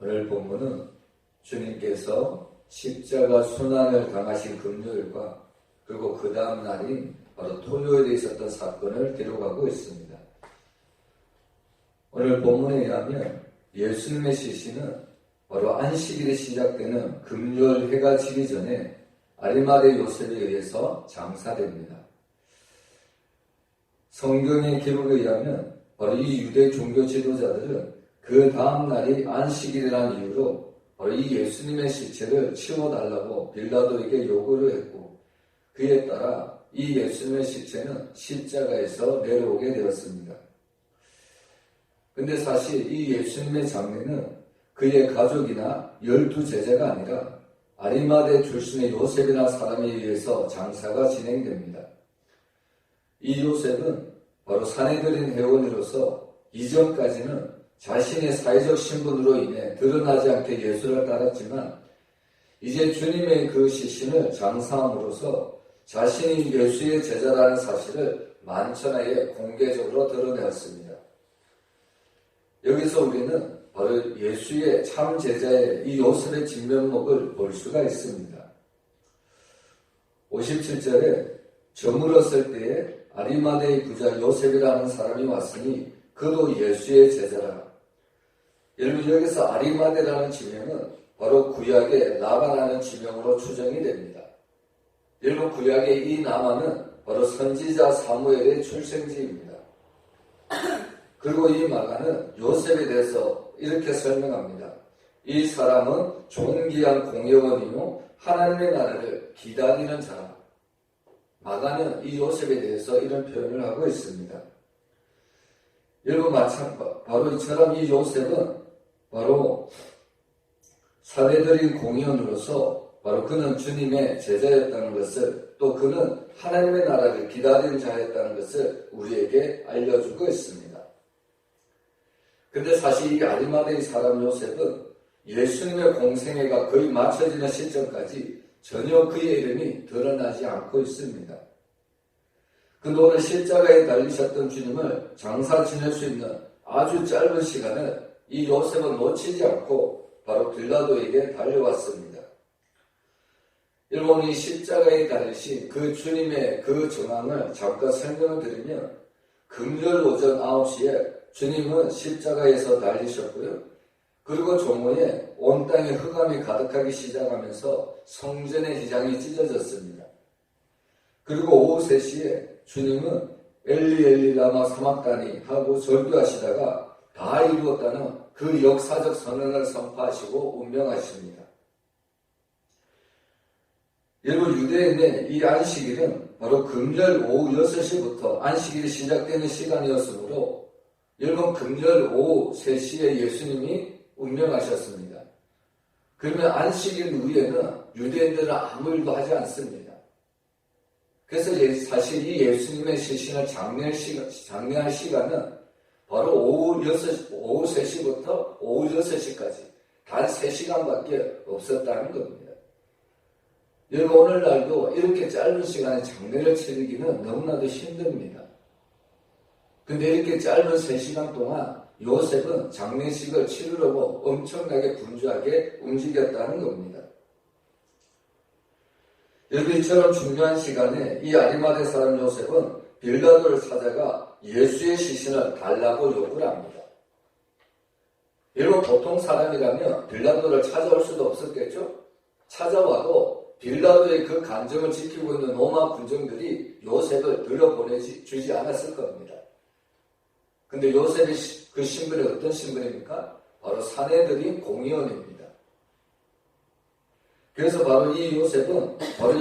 오늘 본문은 주님께서 십자가 순환을 당하신 금요일과 그리고 그 다음 날인 바로 토요일에 있었던 사건을 기록하고 있습니다. 오늘 본문에 의하면 예수님의 시신은 바로 안식일이 시작되는 금요일 해가 지기 전에 아리마대 요셉에 의해서 장사됩니다. 성경의 기록에 의하면 바로 이 유대 종교 지도자들은 그 다음 날이 안식일이라는 이유로 바로 이 예수님의 시체를 치워달라고 빌라도에게 요구를 했고, 그에 따라 이 예수님의 시체는 십자가에서 내려오게 되었습니다. 근데 사실 이 예수님의 장례는 그의 가족이나 12제자가 아니라 아리마대 출신의 요셉이라는 사람에 의해서 장사가 진행됩니다. 이 요셉은 바로 사내들인 회원으로서 이전까지는 자신의 사회적 신분으로 인해 드러나지 않게 예수를 따랐지만, 이제 주님의 그 시신을 장사함으로써 자신이 예수의 제자라는 사실을 만천하에 공개적으로 드러내었습니다. 여기서 우리는 바로 예수의 참 제자의 이 요셉의 진면목을 볼 수가 있습니다. 57절에 저물었을 때에 아리마대의 부자 요셉이라는 사람이 왔으니 그도 예수의 제자라. 여러분, 여기서 아리마대라는 지명은 바로 구약의 나바라는 지명으로 추정이 됩니다. 여러분, 구약의 이 나바는 바로 선지자 사무엘의 출생지입니다. 그리고 이 마가는 요셉에 대해서 이렇게 설명합니다. 이 사람은 존귀한 공예원이요 하나님의 나라를 기다리는 자라. 마가는 이 요셉에 대해서 이런 표현을 하고 있습니다. 여러분, 바로 이처럼 이 요셉은 바로 사내들인 공의원으로서 바로 그는 주님의 제자였다는 것을, 또 그는 하나님의 나라를 기다리는 자였다는 것을 우리에게 알려주고 있습니다. 근데 사실 이 아리마대의 사람 요셉은 예수님의 공생애가 거의 마쳐지는 시점까지 전혀 그의 이름이 드러나지 않고 있습니다. 근데 오늘 십자가에 달리셨던 주님을 장사 지낼 수 있는 아주 짧은 시간을 이 요셉은 놓치지 않고 바로 빌라도에게 달려왔습니다. 여러분, 이 십자가에 달리신 그 주님의 그 정황을 잠깐 설명을 드리면, 금요일 오전 9시에 주님은 십자가에서 달리셨고요. 그리고 종후에 온 땅에 흑암이 가득하기 시작하면서 성전의 휘장이 찢어졌습니다. 그리고 오후 3시에 주님은 엘리 엘리 라마 사막다니 하고 절규하시다가 다 이루었다는 그 역사적 선언을 선포하시고 운명하십니다. 여러분, 유대인의 이 안식일은 바로 금요일 오후 6시부터 안식일이 시작되는 시간이었으므로, 여러분, 금요일 오후 3시에 예수님이 운명하셨습니다. 그러면 안식일 후에는 유대인들은 아무 일도 하지 않습니다. 그래서 사실 이 예수님의 시신을 장례할 시간은 바로 오후 3시부터 오후 6시까지 단 3시간밖에 없었다는 겁니다. 여러분, 오늘날도 이렇게 짧은 시간에 장례를 치르기는 너무나도 힘듭니다. 근데 이렇게 짧은 3시간 동안 요셉은 장례식을 치르려고 엄청나게 분주하게 움직였다는 겁니다. 여러분, 이처럼 중요한 시간에 이 아리마대 사람 요셉은 빌라도를 찾아가 예수의 시신을 달라고 요구를 합니다. 여러분, 보통 사람이라면 빌라도를 찾아올 수도 없었겠죠? 찾아와도 빌라도의 그 간정을 지키고 있는 로마 군정들이 요셉을 들여보내주지 않았을 겁니다. 근데 요셉의 그 신분이 어떤 신분입니까? 바로 사내들인 공의원입니다. 그래서 바로 이 요셉은 바로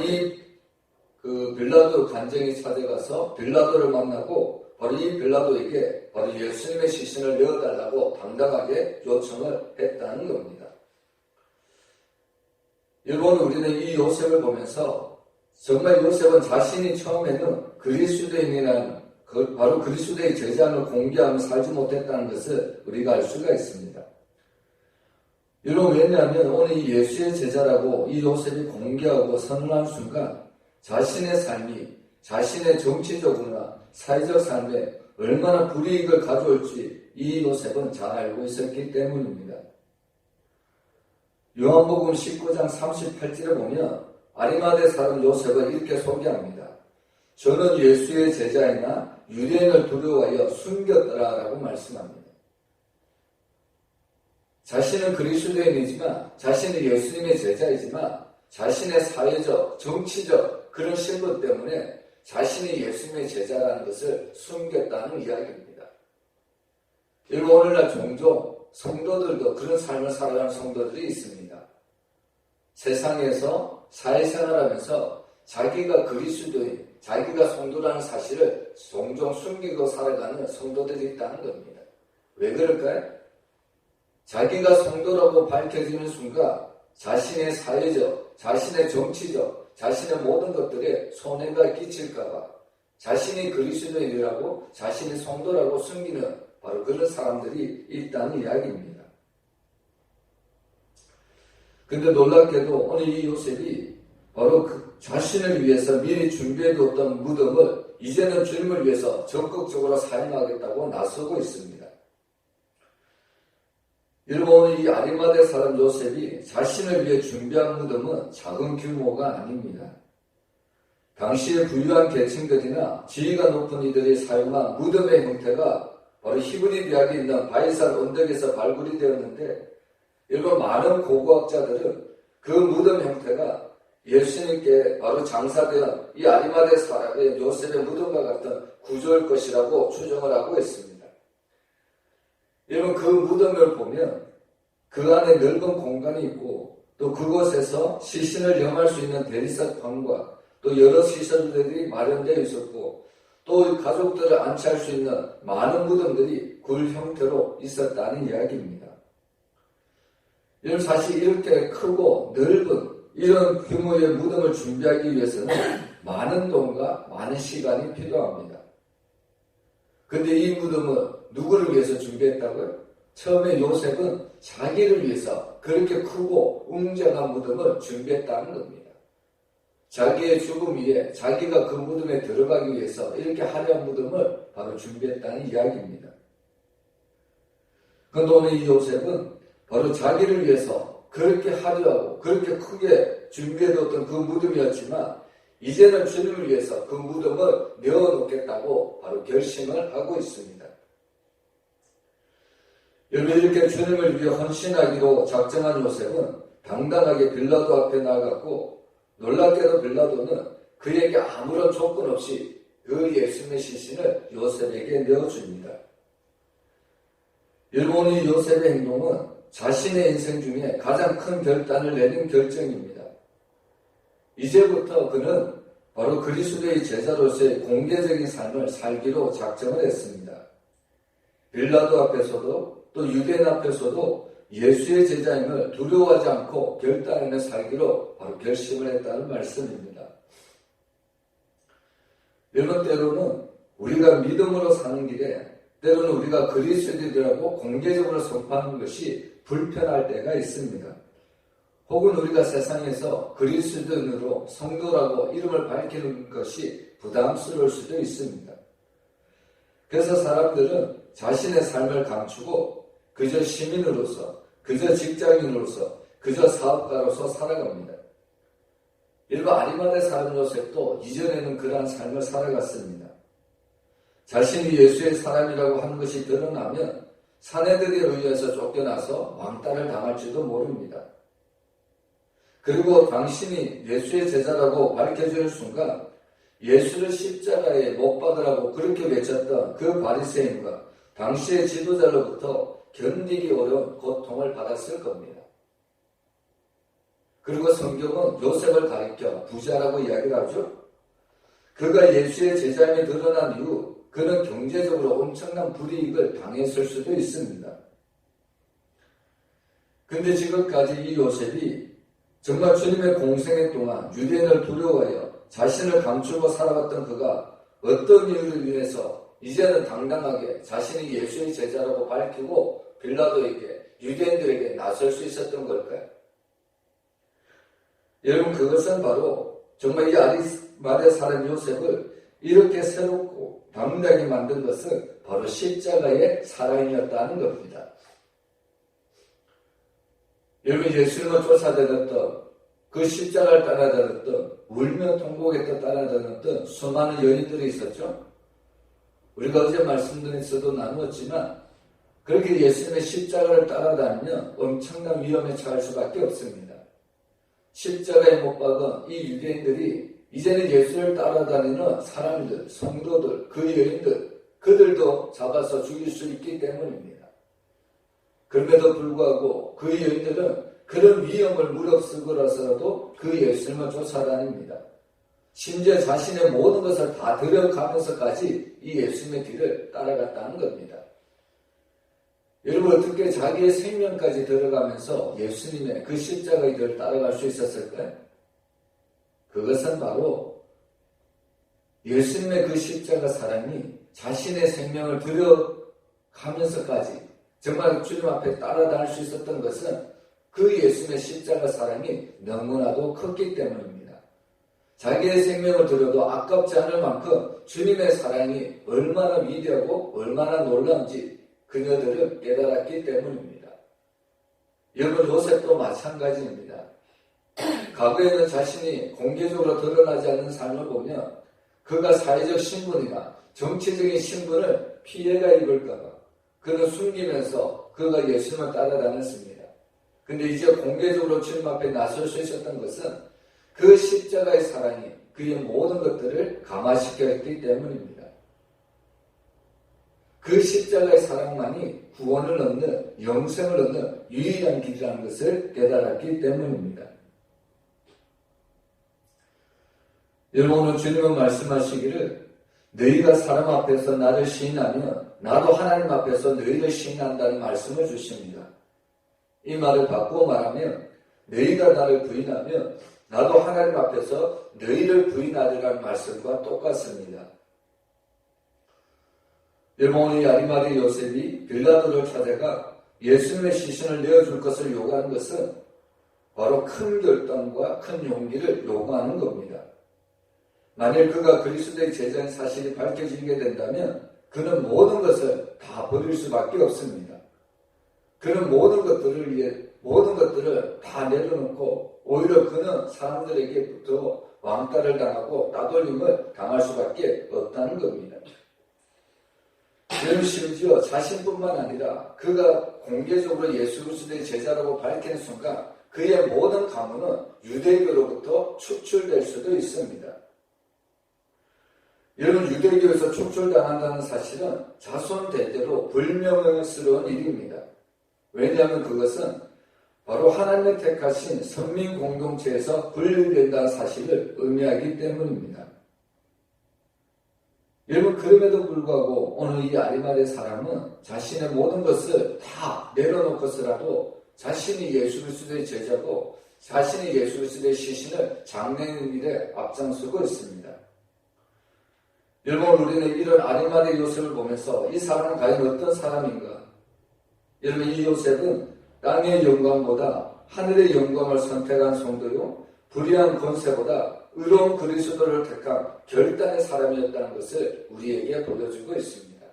그 빌라도 간정이 찾아가서 빌라도를 만나고 바로 이 빌라도에게 바로 예수님의 시신을 내어달라고 당당하게 요청을 했다는 겁니다. 여러분, 우리는 이 요셉을 보면서 정말 요셉은 자신이 처음에는 그리스도인이라는 바로 그리스도의 제자를 공개하며 살지 못했다는 것을 우리가 알 수가 있습니다. 여러분, 왜냐하면 오늘 이 예수의 제자라고 이 요셉이 공개하고 선언한 순간 자신의 삶이 자신의 정치적으로나 사회적 삶에 얼마나 불이익을 가져올지 이 요셉은 잘 알고 있었기 때문입니다. 요한복음 19장 38절에 보면 아리마대 사람 요셉을 이렇게 소개합니다. 저는 예수의 제자이나 유대인을 두려워하여 숨겼더라라고 말씀합니다. 자신은 그리스도인이지만, 자신은 예수님의 제자이지만 자신의 사회적, 정치적 그런 신분 때문에 자신이 예수님의 제자라는 것을 숨겼다는 이야기입니다. 그리고 오늘날 종종 성도들도 그런 삶을 살아가는 성도들이 있습니다. 세상에서 사회생활하면서 자기가 그리스도인, 자기가 성도라는 사실을 종종 숨기고 살아가는 성도들이 있다는 겁니다. 왜 그럴까요? 자기가 성도라고 밝혀지는 순간 자신의 사회적, 자신의 정치적, 자신의 모든 것들에 손해가 끼칠까봐 자신이 그리스도인이라고 자신이 성도라고 숨기는 바로 그런 사람들이 있다는 이야기입니다. 근데 놀랍게도 오늘 이 요셉이 바로 그 자신을 위해서 미리 준비해뒀던 무덤을 이제는 주님을 위해서 적극적으로 사용하겠다고 나서고 있습니다. 여러분, 오늘 이 아리마대 사람 요셉이 자신을 위해 준비한 무덤은 작은 규모가 아닙니다. 당시의 부유한 계층들이나 지위가 높은 이들이 사용한 무덤의 형태가 바로 히브리 대학에 있는 바이산 언덕에서 발굴이 되었는데, 여러분, 많은 고고학자들은 그 무덤 형태가 예수님께 바로 장사되어 이 아리마대 사람의 요셉의 무덤과 같은 구조일 것이라고 추정을 하고 있습니다. 여러분, 그 무덤을 보면 그 안에 넓은 공간이 있고 또 그곳에서 시신을 염할 수 있는 대리석판과 또 여러 시설들이 마련되어 있었고 또 가족들을 안치할 수 있는 많은 무덤들이 굴 형태로 있었다는 이야기입니다. 여러분, 사실 이렇게 크고 넓은 이런 규모의 무덤을 준비하기 위해서는 많은 돈과 많은 시간이 필요합니다. 근데 이 무덤은 누구를 위해서 준비했다고요? 처음에 요셉은 자기를 위해서 그렇게 크고 웅장한 무덤을 준비했다는 겁니다. 자기의 죽음 위에 자기가 그 무덤에 들어가기 위해서 이렇게 화려한 무덤을 바로 준비했다는 이야기입니다. 그런데 오늘 이 요셉은 바로 자기를 위해서 그렇게 화려하고 그렇게 크게 준비해뒀던 그 무덤이었지만 이제는 주님을 위해서 그 무덤을 내어놓겠다고 바로 결심을 하고 있습니다. 여러분, 이렇게 주님을 위해 헌신하기로 작정한 요셉은 당당하게 빌라도 앞에 나아갔고 놀랍게도 빌라도는 그에게 아무런 조건 없이 그 예수님의 시신을 요셉에게 내어줍니다. 여러분, 이 요셉의 행동은 자신의 인생 중에 가장 큰 결단을 내린 결정입니다. 이제부터 그는 바로 그리스도의 제자로서의 공개적인 삶을 살기로 작정을 했습니다. 빌라도 앞에서도 또 유대인 앞에서도 예수의 제자임을 두려워하지 않고 결단하며 살기로 바로 결심을 했다는 말씀입니다. 여러분, 때로는 우리가 믿음으로 사는 길에 때로는 우리가 그리스도인이라고 공개적으로 선포하는 것이 불편할 때가 있습니다. 혹은 우리가 세상에서 그리스도인으로 성도라고 이름을 밝히는 것이 부담스러울 수도 있습니다. 그래서 사람들은 자신의 삶을 감추고 그저 시민으로서, 그저 직장인으로서, 그저 사업가로서 살아갑니다. 일반 아리마대 사람 요셉도 이전에는 그러한 삶을 살아갔습니다. 자신이 예수의 사람이라고 하는 것이 드러나면 사내들에 의해서 쫓겨나서 왕따를 당할지도 모릅니다. 그리고 당신이 예수의 제자라고 밝혀지는 순간 예수를 십자가에 못 박으라고 그렇게 외쳤던 그 바리새인과 당시의 지도자로부터 견디기 어려운 고통을 받았을 겁니다. 그리고 성경은 요셉을 가리켜 부자라고 이야기를 하죠. 그가 예수의 제자임이 드러난 이후 그는 경제적으로 엄청난 불이익을 당했을 수도 있습니다. 근데 지금까지 이 요셉이 정말 주님의 공생애 동안 유대인을 두려워하여 자신을 감추고 살아왔던 그가 어떤 이유를 위해서 이제는 당당하게 자신이 예수의 제자라고 밝히고 빌라도에게 유대인들에게 나설 수 있었던 걸까요? 여러분, 그것은 바로 정말 이 아리마대 사람 요셉을 이렇게 새롭고 당당하게 만든 것은 바로 십자가의 사랑이었다는 겁니다. 여러분, 예수님을 쫓아다녔던, 그 십자가를 따라다녔던, 울며 통곡했던 따라다녔던 수많은 여인들이 있었죠. 우리가 어제 말씀드렸어도 나누었지만 그렇게 예수님의 십자가를 따라다니면 엄청난 위험에 처할 수밖에 없습니다. 십자가에 못 박은 이 유대인들이 이제는 예수를 따라다니는 사람들, 성도들, 그 여인들, 그들도 잡아서 죽일 수 있기 때문입니다. 그럼에도 불구하고 그 여인들은 그런 위험을 무릅쓰고라서라도 그 예수님을 쫓아다닙니다. 심지어 자신의 모든 것을 다 들여가면서까지 이 예수님의 뒤를 따라갔다는 겁니다. 여러분, 어떻게 자기의 생명까지 들어가면서 예수님의 그 십자가의 길을 따라갈 수 있었을까요? 그것은 바로 예수님의 그 십자가 사랑이 자신의 생명을 들여가면서까지 정말 주님 앞에 따라다닐 수 있었던 것은 그 예수님의 십자가 사랑이 너무나도 컸기 때문입니다. 자기의 생명을 들여도 아깝지 않을 만큼 주님의 사랑이 얼마나 위대하고 얼마나 놀라운지 그녀들은 깨달았기 때문입니다. 여러분, 요셉도 마찬가지입니다. 과거에는 자신이 공개적으로 드러나지 않는 삶을 보면 그가 사회적 신분이나 정치적인 신분을 피해가 입을까봐 그는 숨기면서 그가 예수님을 따라다녔습니다. 근데 이제 공개적으로 주님 앞에 나설 수 있었던 것은 그 십자가의 사랑이 그의 모든 것들을 감화시켜 했기 때문입니다. 그 십자가의 사랑만이 구원을 얻는, 영생을 얻는 유일한 길이라는 것을 깨달았기 때문입니다. 여러분, 오늘 주님은 말씀하시기를 너희가 사람 앞에서 나를 시인하면 나도 하나님 앞에서 너희를 시인한다는 말씀을 주십니다. 이 말을 바꾸어 말하면 너희가 나를 부인하면 나도 하나님 앞에서 너희를 부인하리라는 말씀과 똑같습니다. 여러분, 오늘 아리마대 요셉이 빌라도를 찾아가 예수님의 시신을 내어줄 것을 요구하는 것은 바로 큰 결단과 큰 용기를 요구하는 겁니다. 만일 그가 그리스도의 제자인 사실이 밝혀지게 된다면 그는 모든 것을 다 버릴 수밖에 없습니다. 그는 모든 것들을 다 내려놓고 오히려 그는 사람들에게부터 왕따를 당하고 따돌림을 당할 수밖에 없다는 겁니다. 그는 심지어 자신뿐만 아니라 그가 공개적으로 예수 그리스도의 제자라고 밝힌 순간 그의 모든 가문은 유대교로부터 축출될 수도 있습니다. 여러분, 유대교에서 축출당한다는 사실은 자손 대대로 불명예스러운 일입니다. 왜냐하면 그것은 바로 하나님의 택하신 선민 공동체에서 분리된다는 사실을 의미하기 때문입니다. 여러분, 그럼에도 불구하고 오늘 이 아리마대 사람은 자신의 모든 것을 다 내려놓고서라도 자신이 예수 그리스도의 제자고 자신이 예수 그리스도의 시신을 장례하는 일에 앞장서고 있습니다. 여러분, 우리는 이런 아리마대 요셉을 보면서 이 사람은 과연 어떤 사람인가? 여러분, 이 요셉은 땅의 영광보다 하늘의 영광을 선택한 성도요, 불의한 권세보다 의로운 그리스도를 택한 결단의 사람이었다는 것을 우리에게 보여주고 있습니다.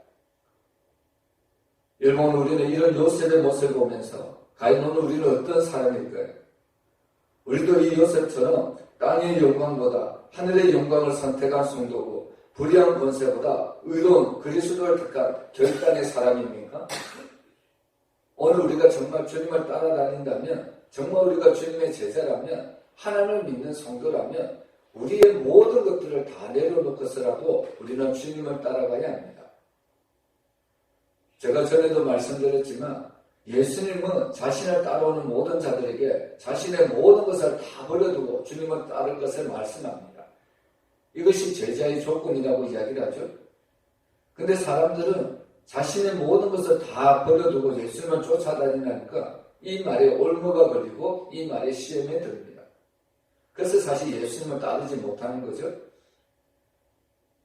여러분, 우리는 이런 요셉의 모습을 보면서 과연 오늘 우리는 어떤 사람일까요? 우리도 이 요셉처럼 땅의 영광보다 하늘의 영광을 선택한 성도고 불의한 권세보다 의로운 그리스도를 택한 결단의 사람입니까? 오늘 우리가 정말 주님을 따라다닌다면, 정말 우리가 주님의 제자라면, 하나님을 믿는 성도라면 우리의 모든 것들을 다 내려놓고서라도 우리는 주님을 따라가야 합니다. 제가 전에도 말씀드렸지만 예수님은 자신을 따라오는 모든 자들에게 자신의 모든 것을 다 버려두고 주님을 따를 것을 말씀합니다. 이것이 제자의 조건이라고 이야기를 하죠. 근데 사람들은 자신의 모든 것을 다 버려두고 예수님을 쫓아다니니까 이 말에 올무가 걸리고 이 말에 시험에 듭니다. 그래서 사실 예수님을 따르지 못하는 거죠.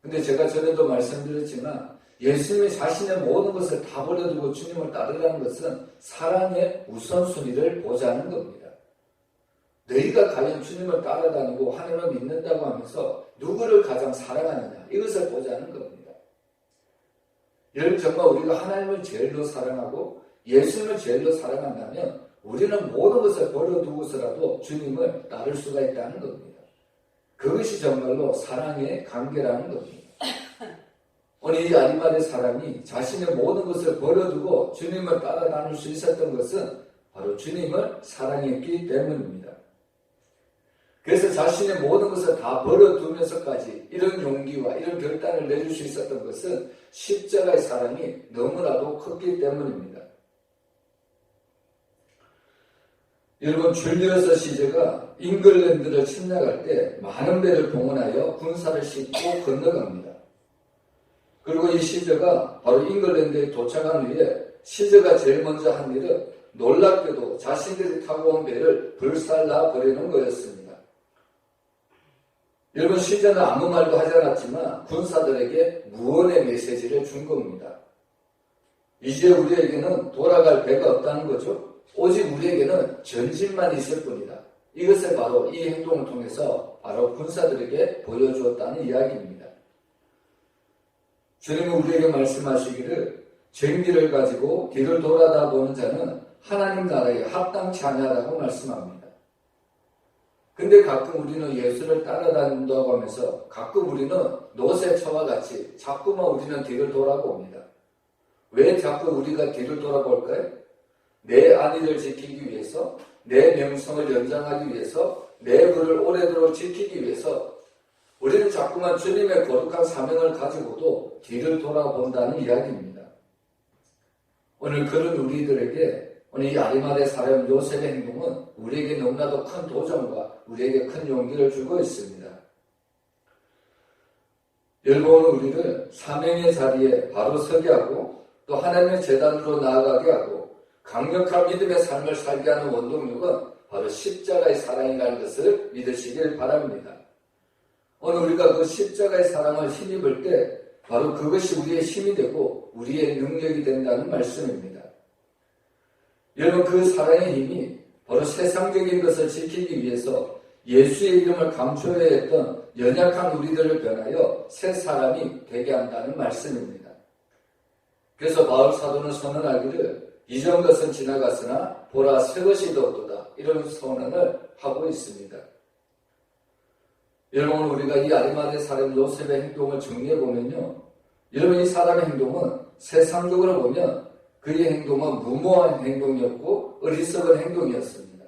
근데 제가 전에도 말씀드렸지만 예수님이 자신의 모든 것을 다 버려두고 주님을 따르라는 것은 사랑의 우선순위를 보자는 겁니다. 너희가 과연 주님을 따라다니고 하나님을 믿는다고 하면서 누구를 가장 사랑하느냐, 이것을 보자는 겁니다. 여러분, 정말 우리가 하나님을 제일로 사랑하고 예수님을 제일로 사랑한다면 우리는 모든 것을 버려두고서라도 주님을 따를 수가 있다는 겁니다. 그것이 정말로 사랑의 관계라는 겁니다. 오늘 이 아리마대 사람이 자신의 모든 것을 버려두고 주님을 따라다닐 수 있었던 것은 바로 주님을 사랑했기 때문입니다. 그래서 자신의 모든 것을 다 버려두면서까지 이런 용기와 이런 결단을 내릴 수 있었던 것은 십자가의 사랑이 너무나도 컸기 때문입니다. 여러분, 줄리어스 시저가 잉글랜드를 침략할 때 많은 배를 동원하여 군사를 싣고 건너갑니다. 그리고 이 시저가 바로 잉글랜드에 도착한 후에 시저가 제일 먼저 한 일은 놀랍게도 자신들이 타고 온 배를 불살라 버리는 거였습니다. 여러분, 시저는 아무 말도 하지 않았지만 군사들에게 무언의 메시지를 준 겁니다. 이제 우리에게는 돌아갈 배가 없다는 거죠. 오직 우리에게는 전진만 있을 뿐이다. 이것을 바로 이 행동을 통해서 바로 군사들에게 보여주었다는 이야기입니다. 주님은 우리에게 말씀하시기를 쟁기를 가지고 뒤를 돌아다 보는 자는 하나님 나라에 합당치 않냐라고 말씀합니다. 근데 가끔 우리는 예수를 따라다닌다고 하면서 가끔 우리는 노새처와 같이 자꾸만 우리는 뒤를 돌아봅니다. 왜 자꾸 우리가 뒤를 돌아볼까요? 내 안위를 지키기 위해서, 내 명성을 연장하기 위해서, 내 부를 오래도록 지키기 위해서 우리는 자꾸만 주님의 거룩한 사명을 가지고도 뒤를 돌아본다는 이야기입니다. 오늘 그런 우리들에게 오늘 이 아리마대 사람 요셉의 행동은 우리에게 너무나도 큰 도전과 우리에게 큰 용기를 주고 있습니다. 여러분, 우리를 사명의 자리에 바로 서게 하고 또 하나님의 제단으로 나아가게 하고 강력한 믿음의 삶을 살게 하는 원동력은 바로 십자가의 사랑이라는 것을 믿으시길 바랍니다. 오늘 우리가 그 십자가의 사랑을 힘입을 때 바로 그것이 우리의 힘이 되고 우리의 능력이 된다는 말씀입니다. 여러분, 그 사랑의 힘이 바로 세상적인 것을 지키기 위해서 예수의 이름을 감춰야 했던 연약한 우리들을 변하여 새 사람이 되게 한다는 말씀입니다. 그래서 바울 사도는 선언하기를 이전 것은 지나갔으나 보라 새 것이 되었도다, 이런 선언을 하고 있습니다. 여러분, 우리가 이 아리마대 사람 요셉의 행동을 정리해보면요, 여러분, 이 사람의 행동은 세상적으로 보면 그의 행동은 무모한 행동이었고 어리석은 행동이었습니다.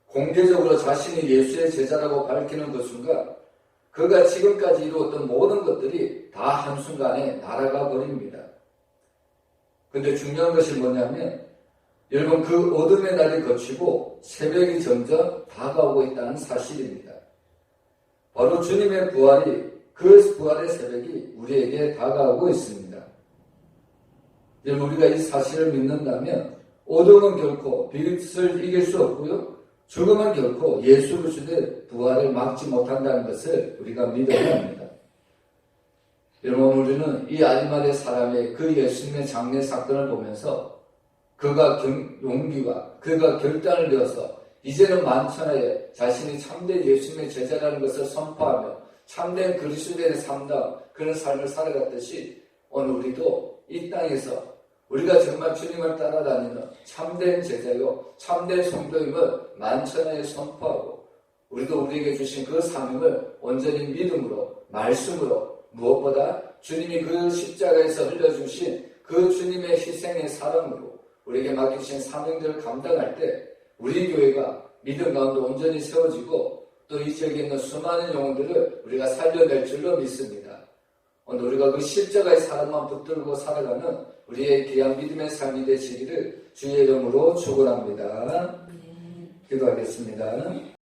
공개적으로 자신이 예수의 제자라고 밝히는 그 순간 그가 지금까지 이루었던 모든 것들이 다 한순간에 날아가 버립니다. 근데 중요한 것이 뭐냐면 여러분, 그 어둠의 날이 거치고 새벽이 점점 다가오고 있다는 사실입니다. 바로 주님의 부활이, 그 부활의 새벽이 우리에게 다가오고 있습니다. 여러분, 우리가 이 사실을 믿는다면 어둠은 결코 빛을 이길 수 없고요, 죽음은 결코 예수 그리스도의 부활을 막지 못한다는 것을 우리가 믿어야 합니다. 여러분, 우리는 이 아리마대 사람의 그 예수님의 장례 사건을 보면서 그가 용기와 그가 결단을 내어서 이제는 만천하에 자신이 참된 예수님의 제자라는 것을 선포하며 참된 그리스도인의 삶다운 그런 삶을 살아갔듯이 오늘 우리도 이 땅에서 우리가 정말 주님을 따라다니는 참된 제자요 참된 성도임을 만천하에 선포하고 우리도 우리에게 주신 그 사명을 온전히 믿음으로, 말씀으로, 무엇보다 주님이 그 십자가에서 흘려주신 그 주님의 희생의 사랑으로 우리에게 맡기신 사명들을 감당할 때 우리 교회가 믿음 가운데 온전히 세워지고 또 이 지역에 있는 수많은 영혼들을 우리가 살려낼 줄로 믿습니다. 오늘 우리가 그 십자가의 사랑만 붙들고 살아가는 우리의 귀한 믿음의 삶이 되시기를 주의 이름으로 축원합니다. 기도하겠습니다.